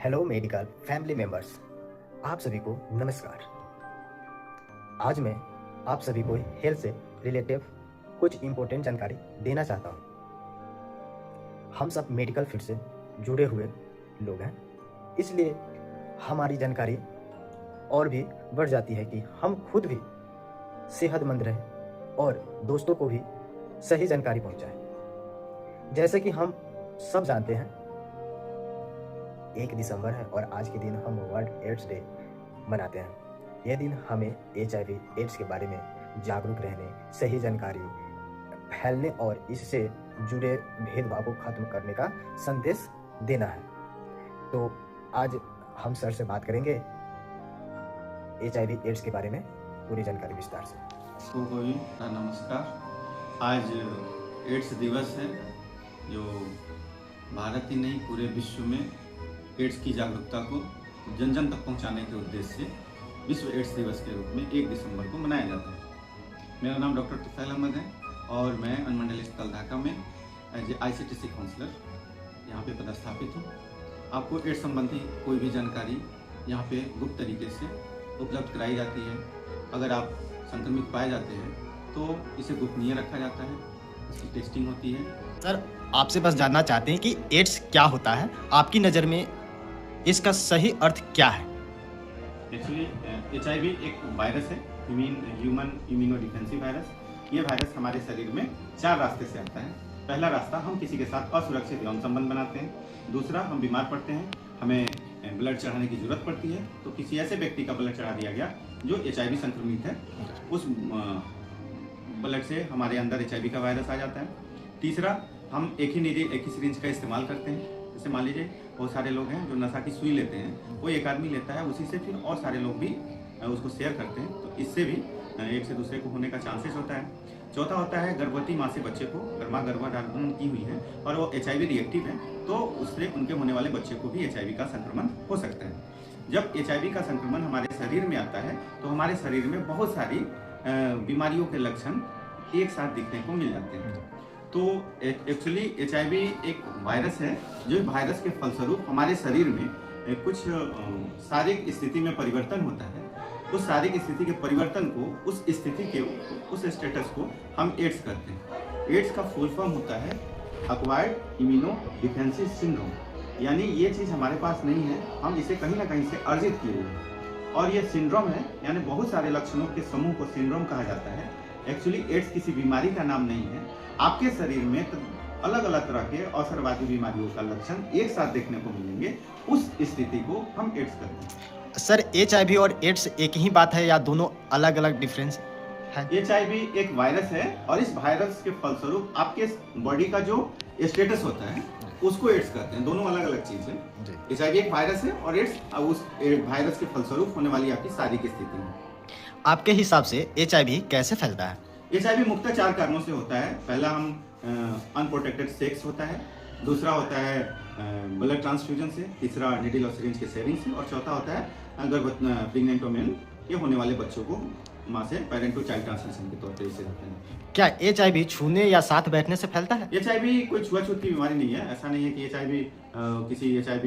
Hello medical family members, आप सभी को नमस्कार। आज मैं आप सभी को हेल्थ से रिलेटिव कुछ इम्पोर्टेंट जानकारी देना चाहता हूँ। हम सब मेडिकल फील्ड से जुड़े हुए लोग हैं, इसलिए हमारी जानकारी और भी बढ़ जाती है कि हम खुद भी सेहतमंद रहें और दोस्तों को भी सही जानकारी पहुँचाएं। जैसे कि हम सब जानते हैं 1 दिसंबर है और आज के दिन हम वर्ल्ड एड्स डे मनाते हैं। यह दिन हमें HIV एड्स के बारे में जागरूक रहने, सही जानकारी फैलने और इससे जुड़े भेदभाव को खत्म करने का संदेश देना है। तो आज हम सर से बात करेंगे HIV एड्स के बारे में पूरी जानकारी विस्तार से। नमस्कार। आज एड्स दिवस है जो भारत ही नहीं पूरे विश्व में एड्स की जागरूकता को जन जन तक पहुंचाने के उद्देश्य से विश्व एड्स दिवस के रूप में 1 दिसंबर को मनाया जाता है। मेरा नाम डॉक्टर तुफैल अहमद है और मैं अनुमंडल अस्पताल ढाका में एज ए ICTC काउंसलर यहाँ पे पदस्थापित हूँ। आपको एड्स संबंधी कोई भी जानकारी यहाँ पे गुप्त तरीके से उपलब्ध कराई जाती है। अगर आप संक्रमित पाए जाते हैं तो इसे गोपनीय रखा जाता है, इसकी टेस्टिंग होती है। सर, आपसे बस जानना चाहते हैं कि एड्स क्या होता है, आपकी नज़र में इसका सही अर्थ क्या है? एक्चुअली HIV एक वायरस है, ह्यूमन इम्यूनोडिफेंसिव वायरस। ये वायरस हमारे शरीर में 4 रास्ते से आता है। पहला रास्ता, हम किसी के साथ असुरक्षित यौन संबंध बनाते हैं। दूसरा, हम बीमार पड़ते हैं, हमें ब्लड चढ़ाने की जरूरत पड़ती है, तो किसी ऐसे व्यक्ति का ब्लड चढ़ा दिया गया जो HIV संक्रमित है, उस ब्लड से हमारे अंदर HIV का वायरस आ जाता है। तीसरा, हम एक ही सिरिंज का इस्तेमाल करते हैं। जैसे मान लीजिए बहुत सारे लोग हैं जो नशा की सुई लेते हैं, वो एक आदमी लेता है, उसी से फिर और सारे लोग भी उसको शेयर करते हैं, तो इससे भी एक से दूसरे को होने का चांसेस होता है। चौथा होता है, गर्भवती माँ से बच्चे को गर्भाधारण की हुई है और वो HIV रिएक्टिव है, तो उससे उनके होने वाले बच्चे को भी HIV का संक्रमण हो सकता है। जब HIV का संक्रमण हमारे शरीर में आता है तो हमारे शरीर में बहुत सारी बीमारियों के लक्षण एक साथ दिखने को मिल जाते हैं। तो एक्चुअली HIV एक वायरस है जो वायरस के फलस्वरूप हमारे शरीर में कुछ शारीरिक स्थिति में परिवर्तन होता है। उस शारीरिक स्थिति के परिवर्तन को, उस स्थिति के उस स्टेटस को हम एड्स करते हैं। एड्स का फुल फॉर्म होता है एक्वायर्ड इम्यूनो डिफेंसिव सिंड्रोम, यानी ये चीज़ हमारे पास नहीं है, हम इसे कहीं ना कहीं से अर्जित किए हुए हैं और ये सिंड्रोम है, यानी बहुत सारे लक्षणों के समूह को सिंड्रोम कहा जाता है। एक्चुअली एड्स किसी बीमारी का नाम नहीं है। आपके शरीर में तो अलग अलग तरह के अवसरवादी बीमारियों का लक्षण एक साथ देखने को मिलेंगे, उस स्थिति को हम एड्स कहते हैं। सर, HIV और एड्स एक ही बात है या दोनों अलग अलग डिफरेंस है? HIV एक वायरस है और इस वायरस के फलस्वरूप आपके बॉडी का जो स्टेटस होता है उसको एड्स कहते हैं। दोनों अलग अलग चीज है। HIV एक वायरस है और एड्स उस वायरस के फलस्वरूप होने वाली आपकी शारीरिक स्थिति है। आपके हिसाब से HIV कैसे फैलता है? HIV मुख्यतः 4 कारणों से होता है। पहला, हम अनप्रोटेक्टेड सेक्स होता है। दूसरा होता है ब्लड ट्रांसफ्यूजन से। तीसरा, निडल और सिरिंज के सेविंग से। और चौथा होता है प्रेग्नेंट वुमेन के होने वाले बच्चों को माँ से पेरेंट टू चाइल्ड ट्रांसमिशन के तौर पर इसे होते हैं। क्या HIV छूने या साथ बैठने से फैलता है? HIV कोई छुआछूत की बीमारी नहीं है। ऐसा नहीं है कि HIV किसी HIV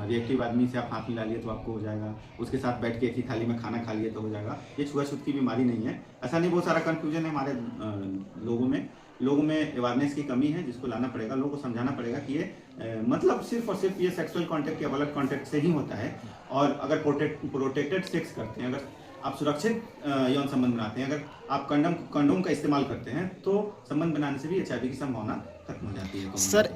रिएक्टिव आदमी से आप हाथ मिला लिए तो आपको हो जाएगा, उसके साथ बैठ के एक ही थाली में खाना खा लिए तो हो जाएगा। ये छुआछूत की बीमारी नहीं है। ऐसा नहीं, बहुत सारा कंफ्यूजन है हमारे लोगों में अवेयरनेस की कमी है, जिसको लाना पड़ेगा, लोगों को समझाना पड़ेगा कि ये मतलब सिर्फ और सिर्फ ये सेक्सुअल कांटेक्ट या ब्लड कांटेक्ट से ही होता है। और अगर प्रोटेक्टेड सेक्स करते हैं, अगर आप सुरक्षित यौन संबंध बनाते हैं, अगर आप कंडोम का इस्तेमाल करते हैं, तो संबंध बनाने से भी HIV की संभावना खत्म हो जाती है। सर,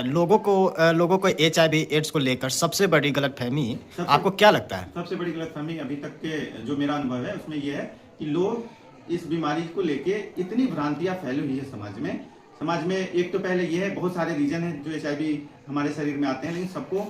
लोगों को HIV एड्स को लेकर सबसे बड़ी गलतफहमी आपको क्या लगता है? सबसे बड़ी गलतफहमी अभी तक के जो मेरा अनुभव है उसमें यह है कि लोग इस बीमारी को लेके इतनी भ्रांतियां फैली हुई है समाज में। एक तो पहले ये है, बहुत सारे रीजन है जो HIV हमारे शरीर में आते हैं, लेकिन सबको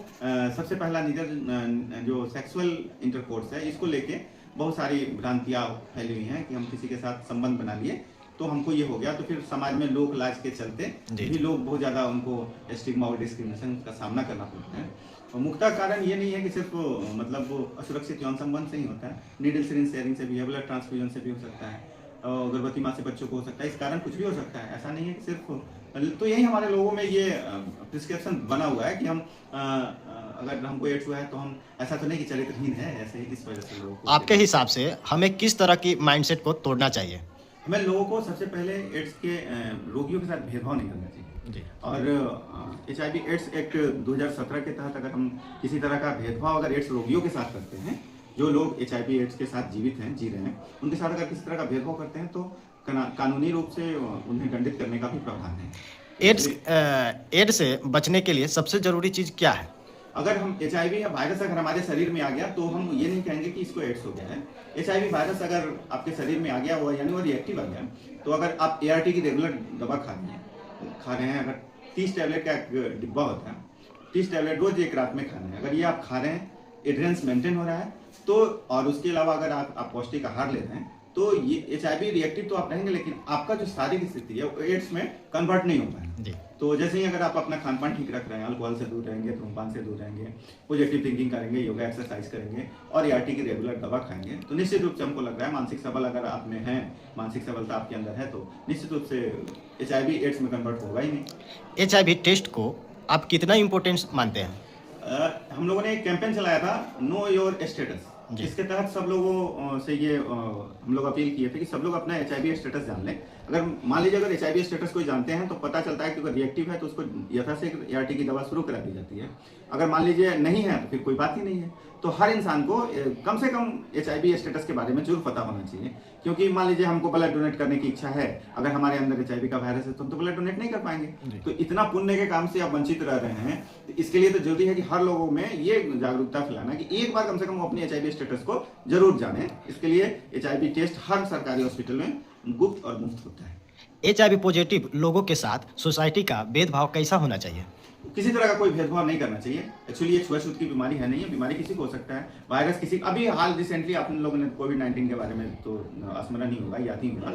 सबसे पहला रीजन जो सेक्सुअल इंटरकोर्स है, इसको लेके बहुत सारी भ्रांतियां फैली हुई हैं कि हम किसी के साथ संबंध बना लिए तो हमको ये हो गया। तो फिर समाज में लोक लाज के चलते भी लोग बहुत ज्यादा उनको स्टिग्मा और डिस्क्रिमिनेशन का सामना करना पड़ता है। और मुख्य कारण ये नहीं है कि सिर्फ मतलब असुरक्षित यौन संबंध से ही होता है, नीडल सिरिंज शेयरिंग से भी है, ब्लड ट्रांसफ्यूजन से भी हो सकता है, गर्भवती माँ से बच्चों को हो सकता है। इस कारण कुछ भी हो सकता है, ऐसा नहीं है कि सिर्फ। तो यही हमारे लोगों में ये प्रिस्क्रिप्शन बना हुआ है कि हम अगर हमको एड्स हुआ है तो हम ऐसा तो नहीं कि चरित्रहीन है, ऐसे ही इस वजह से लोगों को आपके हिसाब से हमें किस तरह की माइंडसेट को तोड़ना चाहिए? हमें लोगों को सबसे पहले एड्स के रोगियों के साथ भेदभाव नहीं करना चाहिए। जी। और HIV एड्स एक्ट 2017 के तहत अगर हम किसी तरह का भेदभाव अगर एड्स रोगियों के साथ करते हैं, जो लोग HIV एड्स के साथ जीवित हैं, जी रहे हैं, उनके साथ अगर किसी तरह का भेदभाव करते हैं तो कानूनी रूप से उन्हें दंडित करने का भी प्रावधान है। एड्स से बचने के लिए सबसे जरूरी चीज क्या है? अगर हम HIV या वायरस अगर हमारे शरीर में आ गया तो हम ये नहीं कहेंगे कि इसको एड्स हो गया है। HIV वायरस अगर आपके शरीर में आ गया हुआ यानी वो रिएक्टिव आ गया, तो अगर आप ART की रेगुलर दवा खा रहे हैं, अगर 30 टैबलेट का एक डिब्बा होता है, 30 टैबलेट रोज एक रात में खाना है, अगर ये आप खा रहे हैं, एड्रेंस मेंटेन हो रहा है, तो और उसके अलावा अगर आप पौष्टिक आहार ले रहे हैं, तो ये HIV रिएक्टिव तो आप रहेंगे, लेकिन आपका जो शारीरिक स्थिति है वो एड्स में कन्वर्ट नहीं हो पाएगा। तो जैसे ही अगर आप अपना खान पान ठीक रख रहे हैं, अल्कोहल से दूर रहेंगे, धूमपान से दूर रहेंगे, पॉजिटिव थिंकिंग करेंगे, योगा एक्सरसाइज करेंगे और ART की रेगुलर दवा खाएंगे, तो निश्चित रूप से हमको लग रहा है मानसिक सबल अगर आप में है, मानसिक सबलता आपके अंदर है, तो निश्चित रूप से HIV एड्स में कन्वर्ट होगा ही नहीं। HIV टेस्ट को आप कितना इम्पोर्टेंस मानते हैं? हम लोगों ने एक कैंपेन चलाया था, नो योर स्टेटस। इसके तहत सब लोगों से ये हम लोग अपील किए थे कि सब लोग अपना HIV स्टेटस जान लें। अगर मान लीजिए अगर HIV स्टेटस कोई जानते हैं तो पता चलता है कि अगर रिएक्टिव है तो उसको यथाशीघ्र ART की दवा शुरू करा दी जाती है। अगर मान लीजिए नहीं है तो फिर कोई बात ही नहीं है। तो हर इंसान को कम से कम HIV स्टेटस के बारे में जरूर पता होना चाहिए, क्योंकि मान लीजिए हमको ब्लड डोनेट करने की इच्छा है, अगर हमारे अंदर HIV का वायरस है तो हम तो ब्लड डोनेट नहीं कर पाएंगे। तो इतना पुण्य के काम से आप वंचित रह रहे हैं, तो इसके लिए तो जरूरी है कि हर लोगों में ये जागरूकता फैलाना कि एक बार कम से कम वो अपनी HIV स्टेटस को जरूर जाने। इसके लिए HIV टेस्ट हर सरकारी हॉस्पिटल में गुप्त और मुफ्त होता है। HIV पॉजिटिव लोगों के साथ सोसाइटी का भेदभाव कैसा होना चाहिए? किसी तरह का कोई भेदभाव नहीं करना चाहिए। एक्चुअली ये छुआछूत की बीमारी है नहीं है, बीमारी किसी को हो सकता है, वायरस किसी, अभी हाल रिसेंटली आप लोगों ने कोविड-19 के बारे में तो स्मरण ही होगा, याद ही होगा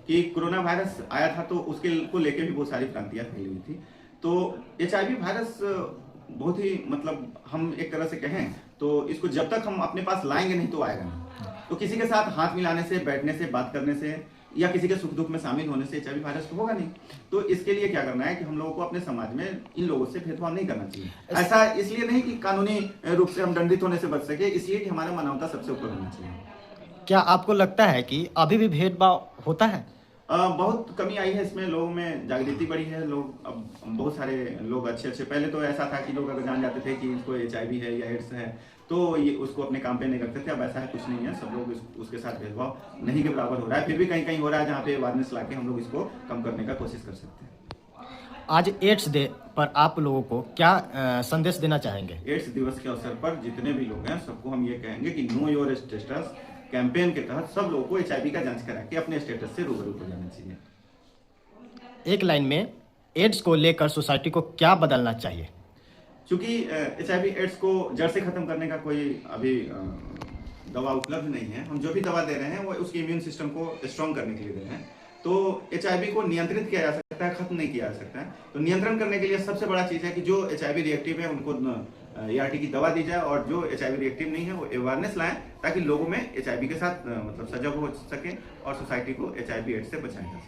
कि कोरोना वायरस आया था, तो उसके को लेके भी बहुत सारी भ्रांतियां फैली हुई थी। तो HIV वायरस बहुत ही मतलब हम एक तरह से कहें तो इसको जब तक हम अपने पास लाएंगे नहीं तो आएगा नहीं। तो किसी के साथ हाथ मिलाने से, बैठने से, बात करने से या किसी के सुख दुख में शामिल होने से HIV वायरस तो होगा नहीं। तो इसके लिए क्या करना है कि हम लोगों को अपने समाज में इन लोगों से भेदभाव नहीं करना चाहिए। ऐसा इसलिए नहीं कि कानूनी रूप से हम दंडित होने से बच सके, इसलिए कि हमारा मानवता सबसे ऊपर होना चाहिए। क्या आपको लगता है कि अभी भी भेदभाव होता है? बहुत कमी आई है इसमें, लोगों में जागृति बढ़ी है। लोग अब बहुत सारे लोग अच्छे पहले तो ऐसा था कि लोग अगर जान जाते थे कि इसको HIV है या एड्स है तो ये उसको अपने काम पे नहीं करते थे। अब ऐसा है कुछ नहीं है, सब लोग उसके साथ भेदभाव नहीं के बराबर हो रहा है। फिर भी कहीं कहीं हो रहा है जहाँ पे अवेयरनेस लाके हम लोग इसको कम करने का कोशिश कर सकते हैं। आज एड्स डे पर आप लोगों को क्या संदेश देना चाहेंगे? एड्स दिवस के अवसर पर जितने भी लोग हैं सबको हम ये कहेंगे कि नो योर स्टेटस कैंपेन के तहत सब लोगों को HIV का जांच करा के अपने स्टेटस से रूबरू हो जाना चाहिए। एक लाइन में एड्स को लेकर सोसाइटी को क्या बदलना चाहिए? क्योंकि HIV एड्स को जड़ से खत्म करने का कोई अभी दवा उपलब्ध नहीं है। हम जो भी दवा दे रहे हैं वो उसके इम्यून सिस्टम को स्ट्रॉन्ग करने के लिए दे रहे हैं। तो HIV को नियंत्रित किया जा सकता है, खत्म नहीं किया जा सकता है। तो नियंत्रण करने के लिए सबसे बड़ा चीज है कि जो HIV रिएक्टिव है उनको ART की दवा दी जाए, और जो HIV रिएक्टिव नहीं है वो अवेयरनेस लाएं, ताकि लोगों में HIV के साथ मतलब सजग हो सके और सोसाइटी को HIV एड्स से बचाएं जा सके।